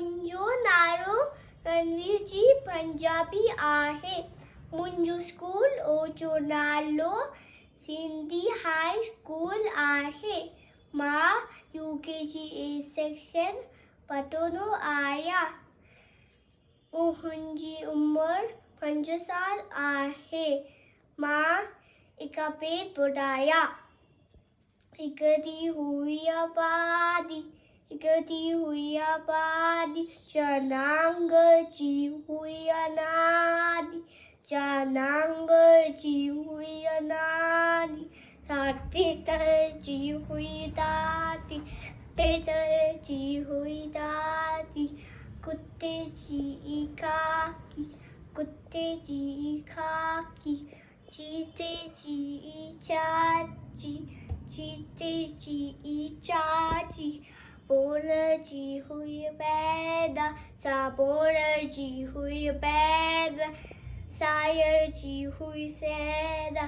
मुंहिंजो नालो रणवीर जी पंजाबी आहे। मुंहिंजो स्कूल जो नालो सिंधी हाई स्कूल आहे। मां UKG सेक्शन पढ़ंदो आहियां। मुंहिंजी उमिरि 5 साल आहे। मां हिकु पेट ॿुधायां। हिकु ॾींहुं हुई आबादी, चनांग जी हुई अनादी, चनांग जी हुई अनादी, साथे तर जी हुई दादी, तेतर जी हुई दादी, कुत्ते जी खाकी, चीते जी चाची, बोर जी हुई पैदा, बोर जी हुई पैदा, सायर जी हुई सैदा,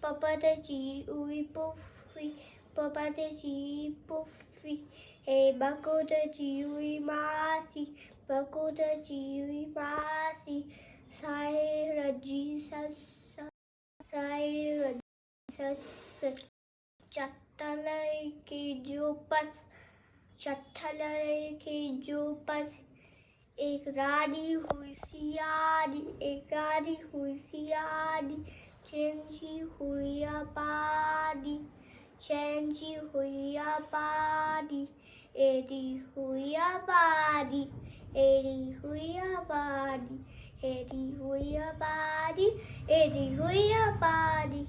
पपत जी हुई पुफी, बकोट जी हुई मासी, सायर जी सस, चट्टल के जो पस, एक रानी हुई सियानी, चैन जी हुई आबादी, एड़ी हुई आबादी।